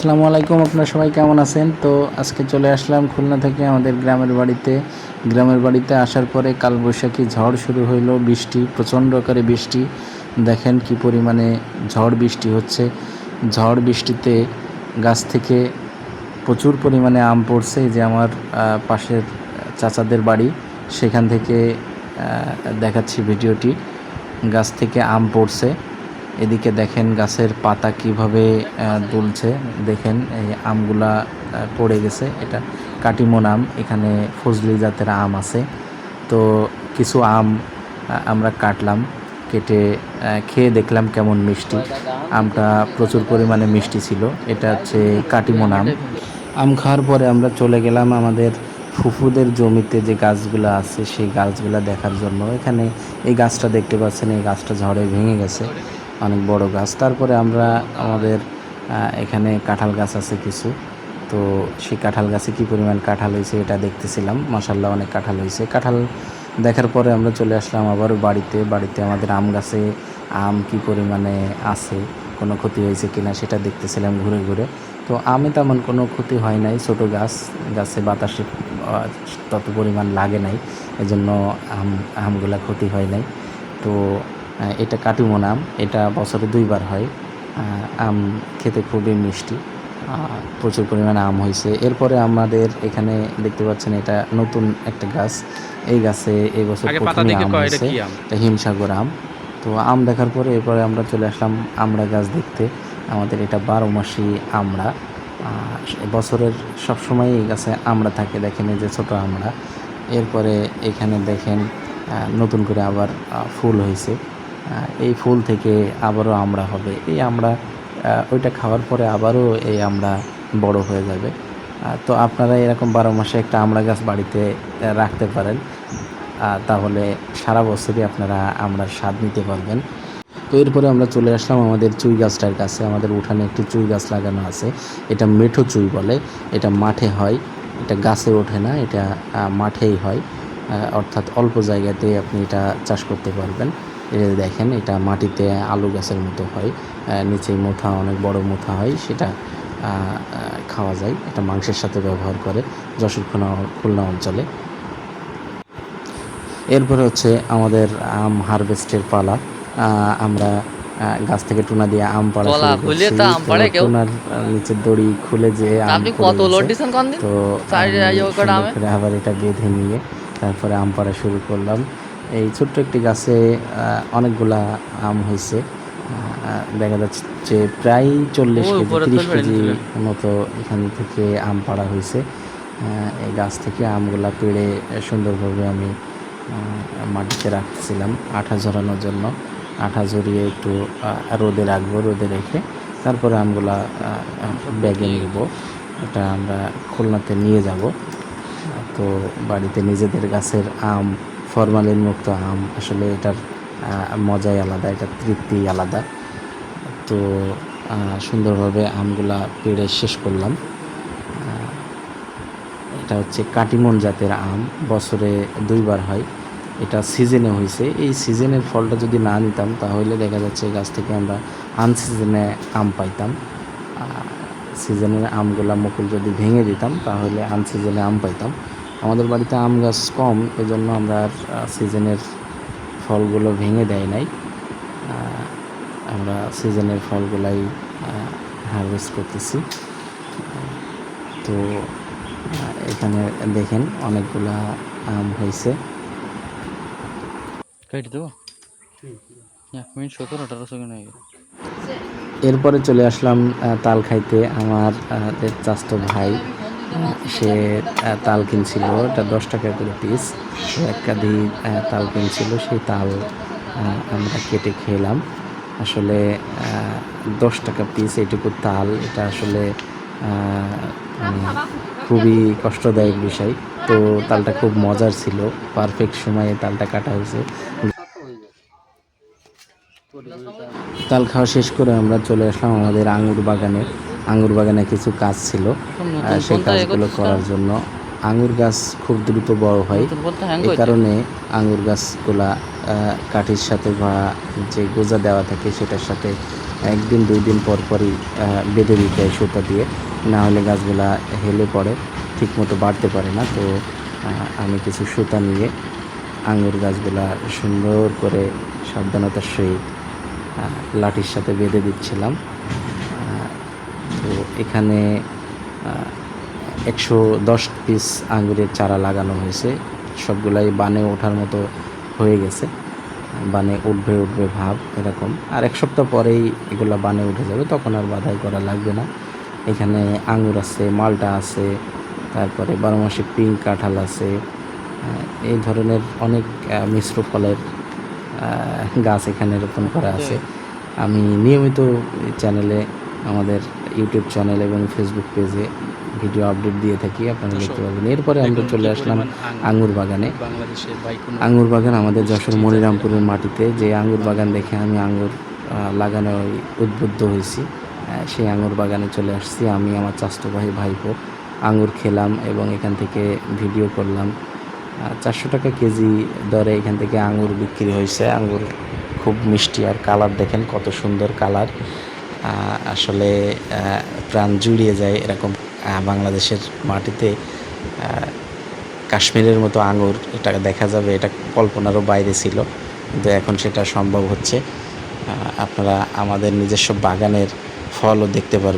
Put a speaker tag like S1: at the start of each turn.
S1: আসসালামু আলাইকুম, আপনারা সবাই কেমন আছেন? তো আজকে চলে আসলাম খুলনা থেকে আমাদের গ্রামের বাড়িতে আসার পরে কালবৈশাখী ঝড় শুরু হইলো। বৃষ্টি, প্রচণ্ড আকারে বৃষ্টি। দেখেন কি পরিমাণে ঝড় বৃষ্টি হচ্ছে। ঝড় বৃষ্টিতে গাছ থেকে প্রচুর পরিমাণে আম পড়ছে। যে আমার পাশের চাচাদের বাড়ি, সেখান থেকে দেখাচ্ছি ভিডিওটি। গাছ থেকে আম পড়ছে। এদিকে দেখেন গাছের পাতা কিভাবে দুলছে। দেখেন এই আমগুলা পড়ে গেছে। এটা কাটিমন আম। এখানে ফজলি জাতের আম আছে। তো কিছু আম আমরা কাটলাম, কেটে খেয়ে দেখলাম কেমন মিষ্টি। আমটা প্রচুর পরিমাণে মিষ্টি ছিল। এটা হচ্ছে কাটিমন আম। আম খাওয়ার পরে আমরা চলে গেলাম আমাদের ফুফুদের জমিতে যে গাছগুলো আছে সেই গাছগুলো দেখার জন্য। এখানে এই গাছটা দেখতে পাচ্ছেন, এই গাছটা ঝড়ে ভেঙে গেছে, অনেক বড় গাছ। তারপরে আমরা আমাদের এখানে কাঁঠাল গাছ আছে কিছু। তো সেই কাঁঠাল গাছে কী পরিমাণ কাঁঠাল হয়েছে এটা দেখতেছিলাম। মাশাআল্লাহ অনেক কাঁঠাল হয়েছে। কাঁঠাল দেখার পরে আমরা চলে আসলাম আবারও বাড়িতে আমাদের আম গাছে আম কী পরিমাণে আছে, কোনো ক্ষতি হয়েছে কিনা সেটা দেখতেছিলাম ঘুরে ঘুরে। তো আমে তেমন কোনো ক্ষতি হয় নাই। ছোটো গাছে বাতাসে তত পরিমাণ লাগে নাই, এজন্য আমগুলা ক্ষতি হয় নাই। তো এটা কাটিমন আম। এটা বছরে 2বার হয়। আম খেতে খুবই মিষ্টি। প্রচুর পরিমাণে আম হয়েছে। এরপরে আমাদের এখানে দেখতে পাচ্ছেন এটা নতুন একটা গাছ। এই গাছে এই বছর প্রথমে আম হয়েছে। এটা হিমসাগর আম। তো আম দেখার পরে এরপরে আমরা চলে আসলাম আমড়া গাছ দেখতে। আমাদের এটা 12 মাসি আমড়া। বছরের সবসময় এই গাছে আমড়া থাকে। দেখেন এই যে ছোটো আমড়া। এরপরে এখানে দেখেন নতুন করে আবার ফুল হয়েছে। এই ফুল থেকে আবারও আমড়া হবে। এই আমড়া ওইটা খাওয়ার পরে আবারও এই আমড়া বড় হয়ে যাবে। তো আপনারা এরকম 12 মাসে একটা আমড়া গাছ বাড়িতে রাখতে পারেন। তাহলে সারা বছরই আপনারা আমড়ার স্বাদ নিতে পারবেন। তো এরপরে আমরা চলে আসলাম আমাদের চুই গাছটার কাছে। আমাদের উঠানে একটি চুই গাছ লাগানো আছে। এটা মেঠো চুই বলে। এটা মাঠে হয়, এটা গাছে ওঠে না, এটা মাঠেই হয়। অর্থাৎ অল্প জায়গাতেই আপনি এটা চাষ করতে পারবেন। এটা দেখেন, এটা মাটিতে আলু গাছের মতো হয়। নিচে মোথা, অনেক বড় মোথা হয়, সেটা খাওয়া যায়। এটা মাংসের সাথে ব্যবহার করে যশোর খুলনা অঞ্চলে। এরপরে হচ্ছে আমাদের আম হারভেস্টের পালা। আমরা গাছ থেকে টুনা দিয়ে আম পাড়া শুরু করছি। তো টুনার নিচের দড়ি খুলে যে আম পড়ে গেছে, তো সুন্দর করে আবার এটা বেঁধে নিয়ে তারপরে আম পাড়া শুরু করলাম। এই ছোট্ট একটি গাছে অনেকগুলা আম হয়েছে। দেখা যাচ্ছে যে প্রায় 40 কেজি 30 কেজি মতো এখান থেকে আম পাড়া হয়েছে। এই গাছ থেকে আমগুলা পেড়ে সুন্দরভাবে আমি মাটিতে রাখছিলাম আঠা ঝরানোর জন্য। আঠা ঝরিয়ে একটু রোদে রাখবো, রোদে রেখে তারপরে আমগুলা ব্যাগে নিব। এটা আমরা খুলনাতে নিয়ে যাব। তো বাড়িতে নিজেদের গাছের আম, ফরমালিন মুক্ত আম, আসলে এটার মজাই আলাদা, এটার তৃপ্তি আলাদা। তো সুন্দরভাবে আমগুলা পেড়ে শেষ করলাম। এটা হচ্ছে কাটিমন জাতের আম, বছরে 2বার হয়। এটা সিজনে হয়েছে। এই সিজনের ফলটা যদি না নিতাম তাহলে দেখা যাচ্ছে গাছ থেকে আমরা আনসিজনে আম পাইতাম। সিজনের আমগুলা মুকুল যদি ভেঙে দিতাম তাহলে আনসিজনে আম পাইতাম। আমাদের বাড়িতে আম গাছ কম, এজন্য আমরা সিজনের ফলগুলো ভেঙে দেয় নাই। আমরা সিজনের ফলগুলাই হারভেস্ট করতেছি। তো এখানে দেখেন অনেকগুলা আম হয়েছে। এরপরে চলে আসলাম তাল খাইতে। আমার চাচাতো ভাই সে তাল কিনছিল, এটা 10 টাকা করে পিস। তো এক কাঁধি তাল কিনছিল, সেই তাল আমরা কেটে খেলাম। আসলে 10 টাকা পিস এইটুকু তাল, এটা আসলে মানে খুবই কষ্টদায়ক বিষয়। তো তালটা খুব মজার ছিল, পারফেক্ট সময়ে তালটা কাটা হয়েছে। তাল খাওয়া শেষ করে আমরা চলে আসলাম আমাদের আঙ্গুর বাগানে কিছু কাজ ছিল, সেই কাজগুলো করার জন্য। আঙ্গুর গাছ খুব দ্রুত বড় হয়, এই কারণে আঙ্গুর গাছগুলা কাঠির সাথে বা যে গোজা দেওয়া থাকে সেটার সাথে একদিন 2 দিন পর পরই বেঁধে দিতে হয় সুতা দিয়ে, না হলে গাছগুলা হেলে পড়ে, ঠিকমতো বাড়তে পারে না। তো আমি কিছু সুতা নিয়ে আঙুর গাছগুলা সুন্দর করে সাবধানতার সহিত লাঠির সাথে বেঁধে দিচ্ছিলাম। তো এখানে 110 পিস আঙুরের চারা লাগানো হয়েছে, সবগুলাই বানে ওঠার মতো হয়ে গেছে, বানে উঠবে ভাব এরকম। আর 1 সপ্তাহ পরেই এগুলো বানে উঠে যাবে, তখন আর বাধাই করা লাগবে না। এখানে আঙুর আছে, মালটা আছে, তারপরে 12 মাসে পিঙ্ক কাঁঠাল আছে, এই ধরনের অনেক মিশ্র ফলের গাছ এখানে রোপণ করা আছে। আমি নিয়মিত চ্যানেলে, আমাদের ইউটিউব চ্যানেল এবং ফেসবুক পেজে ভিডিও আপডেট দিয়ে থাকি, আপনারা দেখতে পাবেন। এরপরে আমরা চলে আসলাম আঙুর বাগানে। আঙুর বাগান আমাদের যশোর মনিরামপুরের মাটিতে। যে আঙুর বাগান দেখে আমি আঙুর লাগানোয় উদ্বুদ্ধ হয়েছি, সেই আঙুর বাগানে চলে আসছি। আমি, আমার চাচাতো ভাইপো আঙুর খেলাম এবং এখান থেকে ভিডিও করলাম। 400 টাকা কেজি দরে এখান থেকে আঙুর বিক্রি হয়েছে। আঙুর খুব মিষ্টি, আর কালার দেখেন কত সুন্দর কালার, আসলে প্রাণ জুড়িয়ে যায় এরকম বাংলাদেশের মাটিতে কাশ্মীরের মতো আঙুর এটা দেখা যাবে, এটা কল্পনারও বাইরে ছিল, কিন্তু এখন সেটা সম্ভব হচ্ছে। আপনারা আমাদের নিজস্ব বাগানের ফলও দেখতে পারবেন।